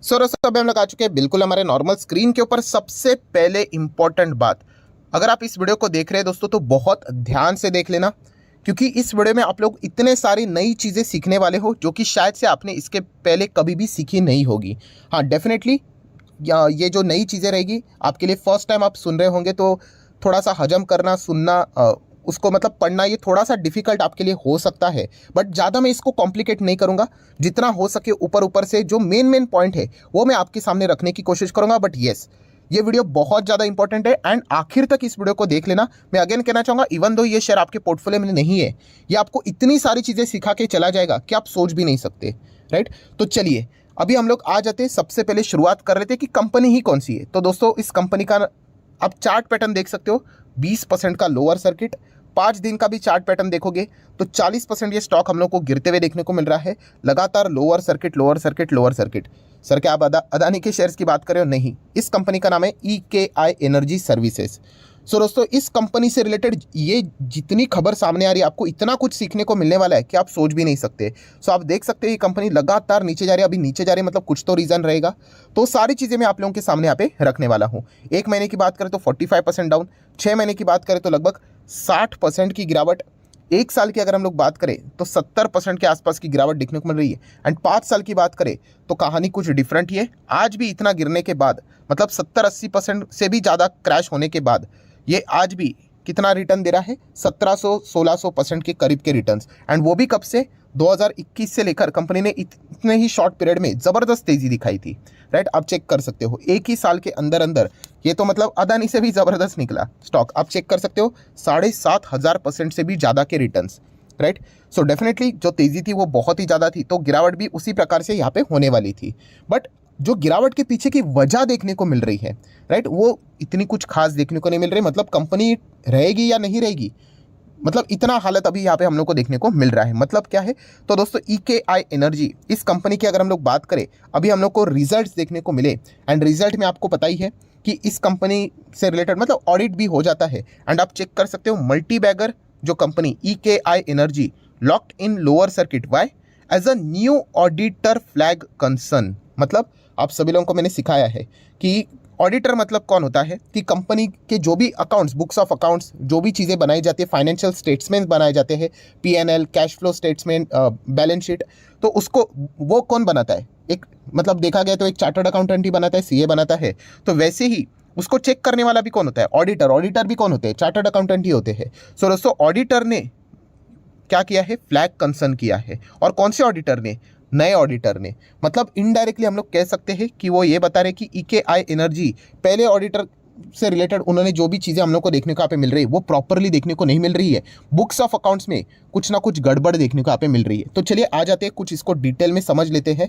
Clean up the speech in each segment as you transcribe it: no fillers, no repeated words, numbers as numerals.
दोस्तों अभी हम लोग आ चुके हैं बिल्कुल हमारे नॉर्मल स्क्रीन के ऊपर। सबसे पहले इंपॉर्टेंट बात, अगर आप इस वीडियो को देख रहे हैं दोस्तों तो बहुत ध्यान से देख लेना, क्योंकि इस वीडियो में आप लोग इतने सारी नई चीज़ें सीखने वाले हो जो कि शायद से आपने इसके पहले कभी भी सीखी नहीं होगी। हाँ डेफिनेटली ये जो नई चीज़ें रहेगी आपके लिए फर्स्ट टाइम आप सुन रहे होंगे तो थोड़ा सा हजम करना, सुनना, उसको मतलब पढ़ना ये थोड़ा सा डिफिकल्ट आपके लिए हो सकता है। बट ज़्यादा मैं इसको कॉम्प्लिकेट नहीं करूँगा, जितना हो सके ऊपर ऊपर से जो मेन पॉइंट है वो मैं आपके सामने रखने की कोशिश करूँगा। बट येस, ये वीडियो बहुत ज़्यादा इंपॉर्टेंट है एंड आखिर तक इस वीडियो को देख लेना। मैं अगेन कहना चाहूँगा, इवन दो ये शेयर आपके पोर्टफोलियो में नहीं है, ये आपको इतनी सारी चीज़ें सिखा के चला जाएगा कि आप सोच भी नहीं सकते। राइट, तो चलिए अभी हम लोग आ जाते हैं। सबसे पहले शुरुआत कर लेते हैं कि कंपनी ही कौन सी है। तो दोस्तों इस कंपनी का आप चार्ट पैटर्न देख सकते हो, 20% का लोअर सर्किट। 5 दिन का भी चार्ट पैटर्न देखोगे तो 40% ये स्टॉक हम लोग को गिरते हुए देखने को मिल रहा है। लगातार lower circuit lower circuit lower circuit. Sir क्या आप अदानी के शेयर्स की बात कर रहे हो? नहीं, इस कंपनी का नाम है EKI एनर्जी सर्विसेज। सो दोस्तों इस कंपनी से रिलेटेड ये जितनी खबर सामने आ रही है, आपको इतना कुछ सीखने को मिलने वाला है कि आप सोच भी नहीं सकते। सो आप देख सकते हैं ये कंपनी लगातार नीचे जा रही है। अभी नीचे जा रही है मतलब कुछ तो रीज़न रहेगा, तो सारी चीज़ें मैं आप लोगों के सामने यहाँ पे रखने वाला हूँ। 1 महीने की बात करें तो 45% डाउन, 6 महीने की बात करें तो लगभग 60% की गिरावट, 1 साल की अगर हम लोग बात करें तो 70% के आसपास की गिरावट देखने को मिल रही है। एंड 5 साल की बात करें तो कहानी कुछ डिफरेंट ही है। आज भी इतना गिरने के बाद, मतलब 70-80% से भी ज़्यादा क्रैश होने के बाद, ये आज भी कितना रिटर्न दे रहा है? 1700-1600% के करीब के रिटर्न्स। एंड वो भी कब से? 2021 से लेकर कंपनी ने इतने ही शॉर्ट पीरियड में ज़बरदस्त तेज़ी दिखाई थी। राइट, आप चेक कर सकते हो एक ही साल के अंदर अंदर ये तो मतलब अदानी से भी ज़बरदस्त निकला स्टॉक। आप चेक कर सकते हो 7,500% से भी ज़्यादा के रिटर्न्स। राइट, सो डेफिनेटली जो तेज़ी थी वो बहुत ही ज़्यादा थी, तो गिरावट भी उसी प्रकार से यहाँ पे होने वाली थी। बट जो गिरावट के पीछे की वजह देखने को मिल रही है, राइट, वो इतनी कुछ खास देखने को नहीं मिल रही। मतलब कंपनी रहेगी या नहीं रहेगी, मतलब इतना हालत अभी यहाँ पे हम लोग को देखने को मिल रहा है। मतलब क्या है? तो दोस्तों EKI एनर्जी, इस कंपनी की अगर हम लोग बात करें, अभी हम लोग को रिजल्ट्स देखने को मिले। एंड रिजल्ट में आपको पता ही है कि इस कंपनी से रिलेटेड मतलब ऑडिट भी हो जाता है। एंड आप चेक कर सकते हो मल्टी बैगर जो company EKI energy locked in lower circuit, why as a new auditor flag concern. मतलब आप सभी लोगों को मैंने सिखाया है कि ऑडिटर मतलब कौन होता है, कि कंपनी के जो भी अकाउंट्स, बुक्स ऑफ अकाउंट्स, जो भी चीज़ें बनाई जाती है, फाइनेंशियल स्टेटमेंट्स बनाए जाते हैं, PNL, cash flow statement, balance sheet, तो उसको वो कौन बनाता है? एक मतलब देखा गया तो एक चार्टर्ड अकाउंटेंट ही बनाता है, CA बनाता है। तो वैसे ही उसको चेक करने वाला भी कौन होता है? ऑडिटर। ऑडिटर भी कौन होते हैं? चार्टर्ड अकाउंटेंट ही होते हैं। सो दोस्तों ऑडिटर ने क्या किया है? फ्लैग कंसर्न किया है। और कौन से ऑडिटर ने? नए ऑडिटर ने। मतलब इनडायरेक्टली हम लोग कह सकते हैं कि वो ये बता रहे कि EKI एनर्जी पहले ऑडिटर से रिलेटेड उन्होंने जो भी चीज़ें हम लोग को देखने को यहाँ पे मिल रही है वो प्रॉपरली देखने को नहीं मिल रही है। बुक्स ऑफ अकाउंट्स में कुछ ना कुछ गड़बड़ देखने को यहाँ पे मिल रही है। तो चलिए आ जाते हैं, कुछ इसको डिटेल में समझ लेते हैं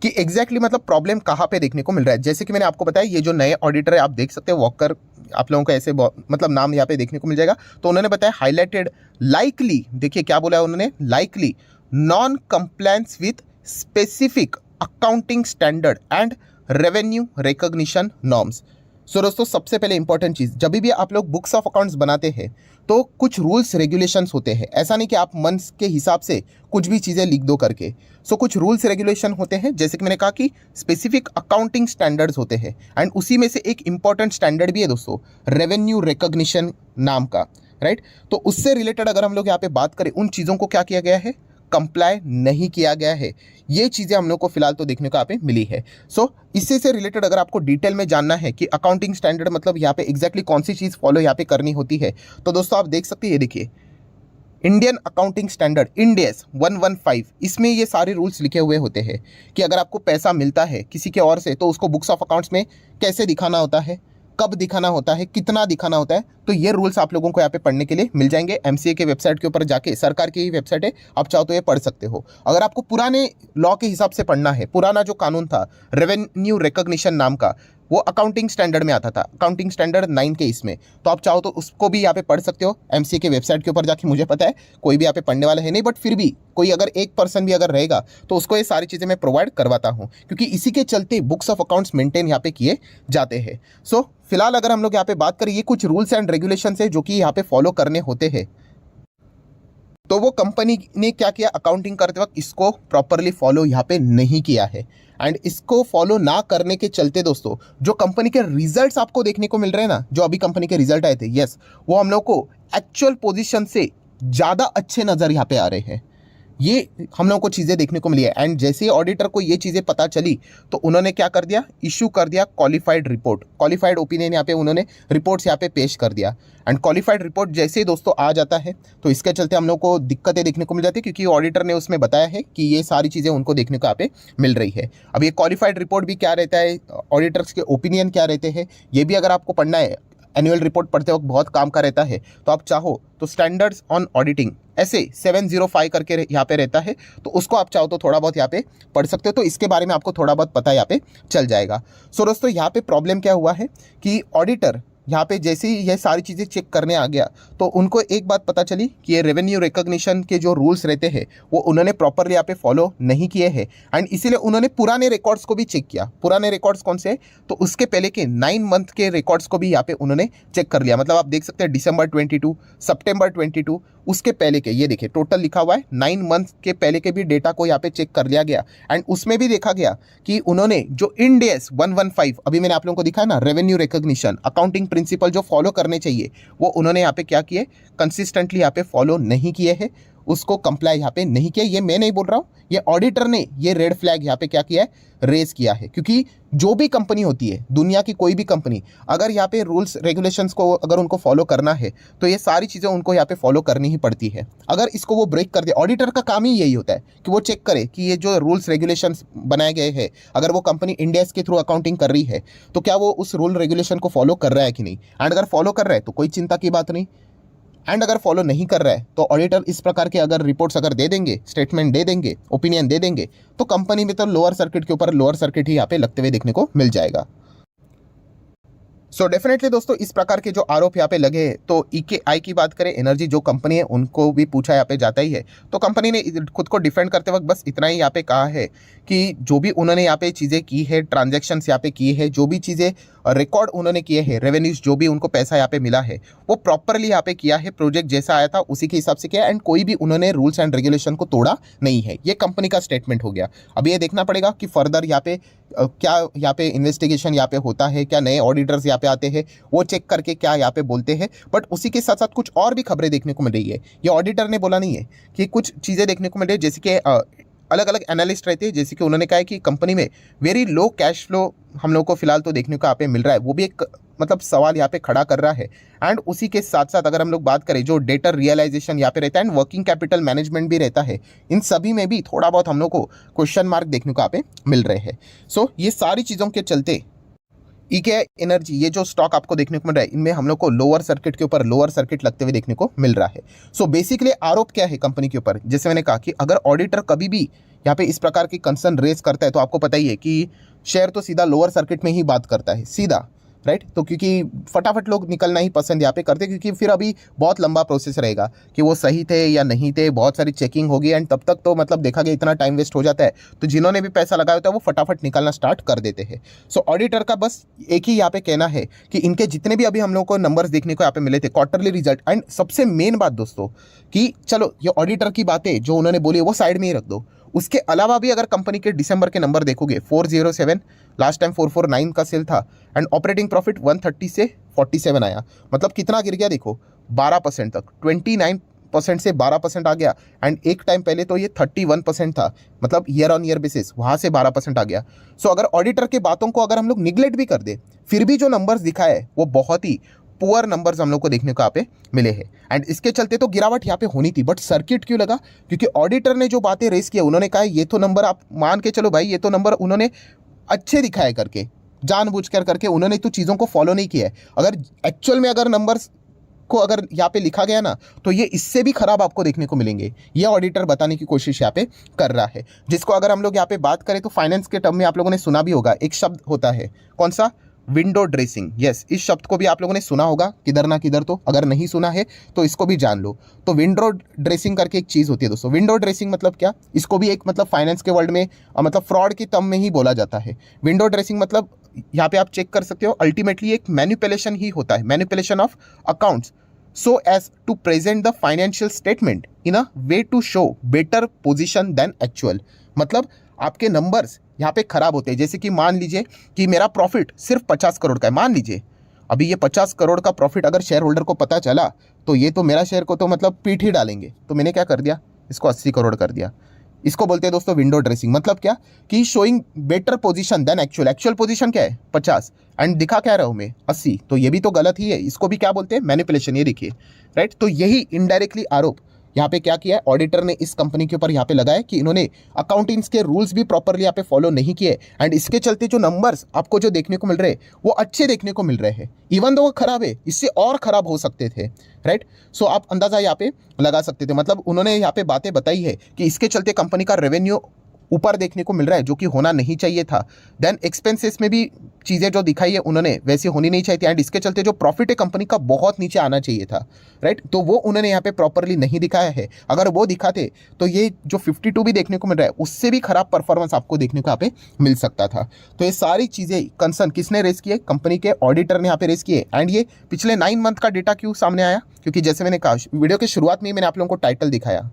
कि एग्जैक्टली मतलब प्रॉब्लम कहाँ पे देखने को मिल रहा है। जैसे कि मैंने आपको बताया, ये जो नए ऑडिटर है आप देख सकते हैं, वॉकर, आप लोगों को ऐसे मतलब नाम यहाँ पे देखने को मिल जाएगा। तो उन्होंने बताया हाईलाइटेड लाइकली, देखिए क्या बोला है उन्होंने, likely non compliance with specific accounting standard and revenue recognition norms. So दोस्तों सबसे पहले इंपॉर्टेंट चीज़, जब भी आप लोग बुक्स ऑफ अकाउंट्स बनाते हैं तो कुछ रूल्स रेगुलेशंस होते हैं। ऐसा नहीं कि आप मन के हिसाब से कुछ भी चीज़ें लिख दो करके। सो कुछ रूल्स रेगुलेशन होते हैं, जैसे कि मैंने कहा कि स्पेसिफिक अकाउंटिंग स्टैंडर्ड्स होते हैं। एंड उसी में से एक इंपॉर्टेंट स्टैंडर्ड भी है दोस्तों, रेवेन्यू रिकॉग्निशन नाम का। राइट, तो उससे रिलेटेड अगर हम लोग यहाँ पे बात करें, उन चीज़ों को क्या किया गया है? कंप्लाई नहीं किया गया है। ये चीज़ें हम लोग को फिलहाल तो देखने को यहाँ पे मिली है। सो इससे से रिलेटेड अगर आपको डिटेल में जानना है कि अकाउंटिंग स्टैंडर्ड मतलब यहाँ पे एग्जैक्टली कौन सी चीज़ फॉलो यहाँ पे करनी होती है, तो दोस्तों आप देख सकते हैं, ये देखिए Indian accounting standard Ind AS 115, इसमें ये सारे रूल्स लिखे हुए होते हैं कि अगर आपको पैसा मिलता है किसी के और से तो उसको बुक्स ऑफ अकाउंट्स में कैसे दिखाना होता है, कब दिखाना होता है, कितना दिखाना होता है। तो ये रूल्स आप लोगों को यहाँ पे पढ़ने के लिए मिल जाएंगे। MCA के वेबसाइट के ऊपर जाके, सरकार की ही वेबसाइट है, आप चाहो तो ये पढ़ सकते हो। अगर आपको पुराने लॉ के हिसाब से पढ़ना है, पुराना जो कानून था रेवेन्यू रिकॉग्निशन नाम का, वो अकाउंटिंग स्टैंडर्ड में आता था, अकाउंटिंग स्टैंडर्ड 9 के इसमें, तो आप चाहो तो उसको भी यहाँ पे पढ़ सकते हो MCA के वेबसाइट के ऊपर जाके। मुझे पता है कोई भी यहाँ पे पढ़ने वाला है नहीं, बट फिर भी कोई अगर एक पर्सन भी अगर रहेगा तो उसको ये सारी चीज़ें मैं प्रोवाइड करवाता हूँ, क्योंकि इसी के चलते बुक्स ऑफ अकाउंट्स मेंटेन यहाँ पे किए जाते हैं। सो फिलहाल अगर हम लोग यहाँ पे बात करें, ये कुछ रूल्स एंड रेगुलेशंस है जो कि यहाँ पे फॉलो करने होते हैं। तो वो कंपनी ने क्या किया, अकाउंटिंग करते वक्त इसको प्रॉपरली फॉलो यहाँ पे नहीं किया है। एंड इसको फॉलो ना करने के चलते दोस्तों जो कंपनी के रिजल्ट्स आपको देखने को मिल रहे हैं ना, जो अभी कंपनी के रिजल्ट आए थे, यस, वो हम लोग को एक्चुअल पोजीशन से ज़्यादा अच्छे नज़र यहाँ पे आ रहे हैं। ये हम लोगों को चीज़ें देखने को मिली है। एंड जैसे ही ऑडिटर को ये चीज़ें पता चली तो उन्होंने क्या कर दिया, इशू कर दिया क्वालिफाइड रिपोर्ट, क्वालिफाइड ओपिनियन यहाँ पे उन्होंने रिपोर्ट्स यहाँ पे पेश कर दिया। एंड क्वालिफाइड रिपोर्ट जैसे ही दोस्तों आ जाता है तो इसके चलते हम लोग को दिक्कतें देखने को मिल जाती है, क्योंकि ऑडिटर ने उसमें बताया है कि ये सारी चीज़ें उनको देखने को यहाँ पे मिल रही है। अब ये क्वालिफाइड रिपोर्ट भी क्या रहता है, ऑडिटर्स के ओपिनियन क्या रहते हैं, ये भी अगर आपको पढ़ना है, एनुअल रिपोर्ट पढ़ते वक्त बहुत काम का रहता है, तो आप चाहो तो स्टैंडर्ड्स ऑन ऑडिटिंग ऐसे 705 करके यहाँ पे रहता है, तो उसको आप चाहो तो थोड़ा बहुत यहाँ पे पढ़ सकते हो, तो इसके बारे में आपको थोड़ा बहुत पता यहाँ पे चल जाएगा। सो दोस्तों यहाँ पे प्रॉब्लम क्या हुआ है कि ऑडिटर यहाँ पे जैसे ही ये सारी चीज़ें चेक करने आ गया तो उनको एक बात पता चली कि ये रेवेन्यू रिकॉग्निशन के जो रूल्स रहते हैं वो उन्होंने प्रॉपरली यहाँ पे फॉलो नहीं किए हैं। एंड इसीलिए उन्होंने पुराने रिकॉर्ड्स को भी चेक किया। पुराने रिकॉर्ड्स कौन से, तो उसके पहले के 9 मंथ के रिकॉर्ड्स को भी यहाँ पे उन्होंने चेक कर लिया। मतलब आप देख सकते हैं दिसंबर 22, सितंबर 22, उसके पहले के, ये देखिए टोटल लिखा हुआ है, 9 मंथ के पहले के भी डेटा को यहाँ पे चेक कर लिया गया। एंड उसमें भी देखा गया कि उन्होंने जो इंड AS 115 अभी मैंने आप लोगों को दिखाया ना, रेवेन्यू रिकॉग्निशन अकाउंटिंग प्रिंसिपल जो फॉलो करने चाहिए वो उन्होंने यहाँ पे क्या किए, कंसिस्टेंटली यहाँ पे फॉलो नहीं किए हैं, उसको कंप्लाई यहाँ पे नहीं किया। ये मैं नहीं बोल रहा हूँ, ये ऑडिटर ने ये रेड फ्लैग यहाँ पे क्या किया है, रेज किया है। क्योंकि जो भी कंपनी होती है, दुनिया की कोई भी कंपनी, अगर यहाँ पे रूल्स रेगुलेशंस को अगर उनको फॉलो करना है तो ये सारी चीज़ें उनको यहाँ पे फॉलो करनी ही पड़ती है। अगर इसको वो ब्रेक कर दे, ऑडिटर का काम ही यही होता है कि वो चेक करे कि ये जो रूल्स रेगुलेशंस बनाए गए हैं, अगर वो कंपनी इंड AS के थ्रू अकाउंटिंग कर रही है तो क्या वो उस रूल रेगुलेशन को फॉलो कर रहा है कि नहीं। एंड अगर फॉलो कर रहा है तो कोई चिंता की बात नहीं, एंड अगर फॉलो नहीं कर रहा है तो ऑडिटर इस प्रकार के अगर रिपोर्ट्स अगर दे देंगे, स्टेटमेंट दे देंगे, ओपिनियन दे देंगे, तो कंपनी में तो लोअर सर्किट के ऊपर लोअर सर्किट ही यहाँ पे लगते हुए देखने को मिल जाएगा। सो डेफिनेटली दोस्तों इस प्रकार के जो आरोप यहाँ पे लगे हैं, तो EKI की बात करें, एनर्जी जो कंपनी है उनको भी पूछा यहाँ पे जाता ही है। तो कंपनी ने खुद को डिफेंड करते वक्त बस इतना ही यहाँ पे कहा है कि जो भी उन्होंने यहाँ पे चीज़ें की है, ट्रांजैक्शंस यहाँ पे किए हैं, जो भी चीज़ें रिकॉर्ड उन्होंने किए हैं, रेवेन्यूज जो भी उनको पैसा यहाँ पे मिला है वो प्रॉपरली यहाँ पे किया है, प्रोजेक्ट जैसा आया था उसी के हिसाब से किया, एंड कोई भी उन्होंने रूल्स एंड रेगुलेशन को तोड़ा नहीं है। ये कंपनी का स्टेटमेंट हो गया। अब ये देखना पड़ेगा कि फर्दर यहाँ पे क्या यहाँ पे इन्वेस्टिगेशन यहाँ पे होता है, क्या नए ऑडिटर्स यहाँ पे आते हैं, वो चेक करके क्या यहाँ पे बोलते हैं। बट उसी के साथ साथ कुछ और भी खबरें देखने को मिल रही है। ये ऑडिटर ने बोला नहीं है कि कुछ चीज़ें देखने को मिल रही है, जैसे कि अलग अलग एनालिस्ट रहते हैं, जैसे कि उन्होंने कहा है कि कंपनी में वेरी लो कैश फ्लो हम लोग को फिलहाल तो देखने को यहाँ पे मिल रहा है। वो भी एक मतलब सवाल यहाँ पे खड़ा कर रहा है। एंड उसी के साथ साथ अगर हम लोग बात करें जो डेटर रियलाइजेशन यहाँ पे रहता है एंड वर्किंग कैपिटल मैनेजमेंट भी रहता है, इन सभी में भी थोड़ा बहुत हम लोग को क्वेश्चन मार्क देखने को यहाँ पे मिल रहे हैं। सो ये सारी चीज़ों के चलते EKI एनर्जी ये जो स्टॉक आपको देखने को मिल रहा है, इनमें हम लोग को लोअर सर्किट के ऊपर लोअर सर्किट लगते हुए देखने को मिल रहा है। सो बेसिकली आरोप क्या है कंपनी के ऊपर, जैसे मैंने कहा कि अगर ऑडिटर कभी भी यहाँ पे इस प्रकार की कंसर्न रेज करता है तो आपको पता ही है कि शेयर तो सीधा लोअर सर्किट में ही बात करता है, सीधा, राइट। तो क्योंकि फटाफट लोग निकलना ही पसंद यहाँ पे करते, क्योंकि फिर अभी बहुत लंबा प्रोसेस रहेगा कि वो सही थे या नहीं थे, बहुत सारी चेकिंग होगी, एंड तब तक तो मतलब देखा गया इतना टाइम वेस्ट हो जाता है। तो जिन्होंने भी पैसा लगाया होता है वो फटाफट निकालना स्टार्ट कर देते हैं। सो ऑडिटर का बस एक ही यहाँ पे कहना है कि इनके जितने भी अभी हम लोग को नंबर्स देखने को यहाँ पे मिले थे, क्वार्टरली रिजल्ट, एंड सबसे मेन बात दोस्तों कि चलो ये ऑडिटर की बातें जो उन्होंने बोली वो साइड में ही रख दो, उसके अलावा भी अगर कंपनी के दिसंबर के नंबर देखोगे 407, लास्ट टाइम 449 का सेल था, एंड ऑपरेटिंग प्रॉफिट 130 से 47 आया। मतलब कितना गिर गया देखो, 12% तक, 29% से 12% आ गया। एंड एक टाइम पहले तो ये 31% था, मतलब ईयर ऑन ईयर बेसिस वहाँ से 12% आ गया। सो अगर ऑडिटर के बातों को अगर हम लोग निगलेक्ट भी कर दे, फिर भी जो नंबर्स दिखाए है वो बहुत ही पुअर नंबर्स हम लोग को देखने को यहाँ पे मिले हैं। एंड इसके चलते तो गिरावट यहाँ पे होनी थी, बट सर्किट क्यों लगा, क्योंकि ऑडिटर ने जो बातें रेस किया, उन्होंने कहा ये तो नंबर आप मान के चलो भाई, ये तो नंबर उन्होंने अच्छे दिखाए करके, जानबूझकर करके उन्होंने तो चीज़ों को फॉलो नहीं किया है। अगर एक्चुअल में अगर नंबर्स को अगर यहाँ पे लिखा गया ना, तो ये इससे भी खराब आपको देखने को मिलेंगे। ये ऑडिटर बताने की कोशिश यहाँ पे कर रहा है, जिसको अगर हम लोग यहाँ पे बात करें तो फाइनेंस के टर्म में आप लोगों ने सुना भी होगा, एक शब्द होता है, कौन सा, विंडो ड्रेसिंग। यस, इस शब्द को भी आप लोगों ने सुना होगा किधर ना किधर, तो अगर नहीं सुना है तो इसको भी जान लो। तो विंडो ड्रेसिंग करके एक चीज़ होती है दोस्तों। विंडो ड्रेसिंग मतलब क्या, इसको भी एक मतलब फाइनेंस के वर्ल्ड में मतलब फ्रॉड के टर्म में ही बोला जाता है। विंडो ड्रेसिंग मतलब यहाँ पे आप चेक कर सकते हो, अल्टीमेटली एक मैनिपुलेशन ही होता है, manipulation of accounts. so as to present the financial statement in a way to show better position than actual। मतलब आपके नंबर्स यहाँ पे खराब होते हैं। जैसे कि मान लीजिए कि मेरा प्रॉफिट सिर्फ 50 करोड़ का है, मान लीजिए अभी ये 50 करोड़ का प्रॉफिट अगर शेयर होल्डर को पता चला तो ये तो मेरा शेयर को तो मतलब पीठ ही डालेंगे। तो मैंने क्या कर दिया, इसको 80 करोड़ कर दिया। इसको बोलते हैं दोस्तों विंडो ड्रेसिंग। मतलब क्या कि showing better position than actual. Actual position क्या है 50 एंड दिखा क्या रहा हूं मैं 80, तो ये भी तो गलत ही है। इसको भी क्या बोलते हैं, मैनिपुलेशन। ये देखिए राइट। तो यही इनडायरेक्टली आरोप यहाँ पे क्या किया है ऑडिटर ने इस कंपनी के ऊपर यहाँ पे लगाया कि इन्होंने अकाउंटिंग्स के रूल्स भी प्रॉपरली यहाँ पे फॉलो नहीं किए एंड इसके चलते जो नंबर्स आपको जो देखने को मिल रहे हैं वो अच्छे देखने को मिल रहे हैं। इवन दो वो खराब है, इससे और खराब हो सकते थे राइट। सो आप अंदाजा यहाँ पे लगा सकते थे। मतलब उन्होंने यहाँ पे बातें बताई है कि इसके चलते कंपनी का रेवेन्यू ऊपर देखने को मिल रहा है जो कि होना नहीं चाहिए था। देन एक्सपेंसेस में भी चीज़ें जो दिखाई है उन्होंने वैसी होनी नहीं चाहिए थी एंड इसके चलते जो प्रॉफिट है कंपनी का बहुत नीचे आना चाहिए था राइट। तो वो उन्होंने यहाँ पे प्रॉपरली नहीं दिखाया है। अगर वो दिखाते तो ये जो 52 भी देखने को मिल रहा है उससे भी खराब परफॉर्मेंस आपको देखने को यहाँ पे मिल सकता था। तो ये सारी चीज़ें कंसर्न किसने रेस किए, कंपनी के ऑडिटर ने यहाँ पे रेस किए। एंड ये पिछले 9 मंथ का डेटा क्यों सामने आया, क्योंकि जैसे मैंने कहा वीडियो के शुरुआत में ही मैंने आप लोगों को टाइटल दिखाया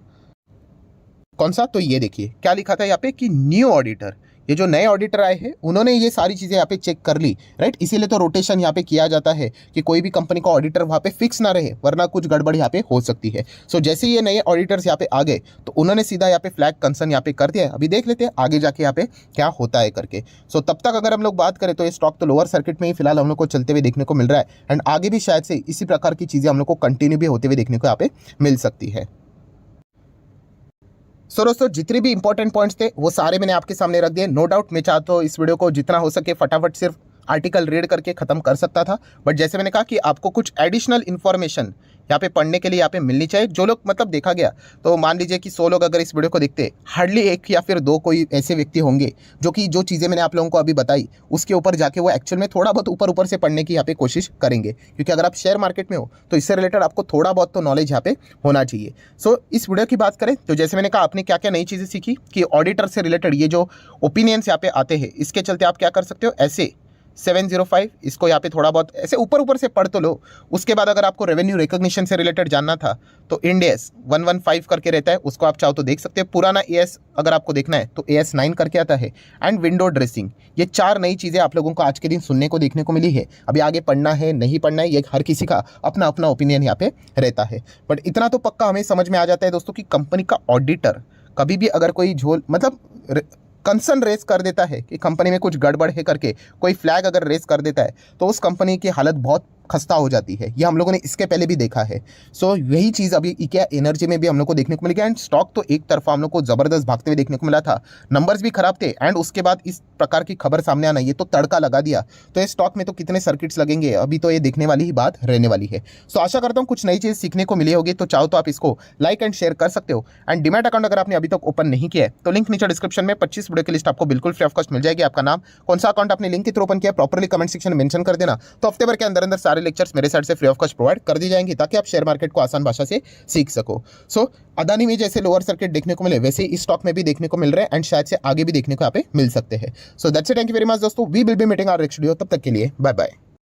कौन सा, तो ये देखिए क्या लिखा था यहाँ पे कि न्यू ऑडिटर। ये जो नए ऑडिटर आए हैं उन्होंने ये सारी चीज़ें यहाँ पे चेक कर ली राइट। इसीलिए तो रोटेशन यहाँ पे किया जाता है कि कोई भी कंपनी का ऑडिटर वहाँ पे फिक्स ना रहे, वरना कुछ गड़बड़ यहाँ पे हो सकती है। सो जैसे ये नए ऑडिटर्स यहाँ पे आ गए तो उन्होंने सीधा यहाँ पे फ्लैग कंसर्न यहाँ पे कर दिया है। अभी देख लेते हैं आगे जाके यहाँ पे क्या होता है करके। सो तब तक अगर हम लोग बात करें तो ये स्टॉक तो लोअर सर्किट में ही फिलहाल हम लोग को चलते हुए देखने को मिल रहा है एंड आगे भी शायद से इसी प्रकार की चीज़ें हम लोग को कंटिन्यू भी होते हुए देखने को यहाँ पे मिल सकती है। सो दोस्तों जितने भी इंपॉर्टेंट पॉइंट्स थे वो सारे मैंने आपके सामने रख दिए। नो डाउट मैं चाहता हूँ इस वीडियो को जितना हो सके फटाफट सिर्फ आर्टिकल रीड करके ख़त्म कर सकता था, बट जैसे मैंने कहा कि आपको कुछ एडिशनल इन्फॉर्मेशन यहाँ पे पढ़ने के लिए यहाँ पे मिलनी चाहिए। जो लोग मतलब देखा गया तो मान लीजिए कि 100 लोग अगर इस वीडियो को देखते, हार्डली 1 या फिर 2 कोई ऐसे व्यक्ति होंगे जो कि जो चीज़ें मैंने आप लोगों को अभी बताई उसके ऊपर जाके वो एक्चुअल में थोड़ा बहुत ऊपर से पढ़ने की यहाँ पे कोशिश करेंगे। क्योंकि अगर आप शेयर मार्केट में हो तो इससे रिलेटेड आपको थोड़ा बहुत तो नॉलेज यहाँ पे होना चाहिए। सो इस वीडियो की बात करें तो जैसे मैंने कहा आपने क्या क्या नई चीज़ें सीखी कि ऑडिटर से रिलेटेड ये जो ओपिनियंस यहाँ पे आते हैं इसके चलते आप क्या कर सकते हो, ऐसे 705 इसको यहाँ पे थोड़ा बहुत ऐसे ऊपर से पढ़ तो लो। उसके बाद अगर आपको रेवेन्यू रिकॉग्निशन से रिलेटेड जानना था तो इंड एस 115 करके रहता है, उसको आप चाहो तो देख सकते हैं। पुराना एएस अगर आपको देखना है तो एएस 9 करके आता है। एंड विंडो ड्रेसिंग, ये 4 नई चीज़ें आप लोगों को आज के दिन सुनने को देखने को मिली है। अभी आगे पढ़ना है नहीं पढ़ना है ये हर किसी का अपना अपना ओपिनियन यहाँ पे रहता है, बट इतना तो पक्का हमें समझ में आ जाता है दोस्तों कि कंपनी का ऑडिटर कभी भी अगर कोई झोल मतलब कंसर्न रेस कर देता है कि कंपनी में कुछ गड़बड़ है करके, कोई फ्लैग अगर रेस कर देता है तो उस कंपनी की हालत बहुत खस्ता हो जाती है। ये हम लोगों ने इसके पहले भी देखा है। सो यही चीज़ अभी इकेआ एनर्जी में भी हम लोग को देखने को मिल गया। एंड स्टॉक तो एक तरफा हम लोग को ज़बरदस्त भागते हुए देखने को मिला था, नंबर्स भी खराब थे एंड उसके बाद इस प्रकार की खबर सामने आना ये तो तड़का लगा दिया। तो ये स्टॉक में तो कितने सर्किट्स लगेंगे अभी तो ये देखने वाली ही बात रहने वाली है। सो आशा करता हूँ कुछ नई चीज़ सीखने को मिली होगी। तो चाहो तो आप इसको लाइक एंड शेयर कर सकते हो। एंड डीमैट अकाउंट अगर आपने अभी तक ओपन नहीं किया है तो लिंक नीचे डिस्क्रिप्शन में 25 वीडियो की लिस्ट आपको बिल्कुल फ्री ऑफ कॉस्ट मिल जाएगी। आपका नाम कौन सा अकाउंट आपने लिंक के थ्रू ओपन किया प्रॉपर्ली कमेंट सेक्शन में मेंशन कर देना, तो हफ्ते भर के अंदर सारे लेक्चर्स मेरे साइड से फ्री ऑफ कॉस्ट प्रोवाइड कर दी जाएंगी ताकि आप शेयर मार्केट को आसान भाषा से सीख सको। सो अदानी में जैसे लोअर सर्किट देखने को मिले वैसे इस स्टॉक में भी देखने को मिल रहे हैं एंड शायद से आगे भी देखने को यहाँ पे मिल सकते हैं। So that's it, thank you very much दोस्तों, we will be meeting our next video. तब तक के लिए बाय बाय।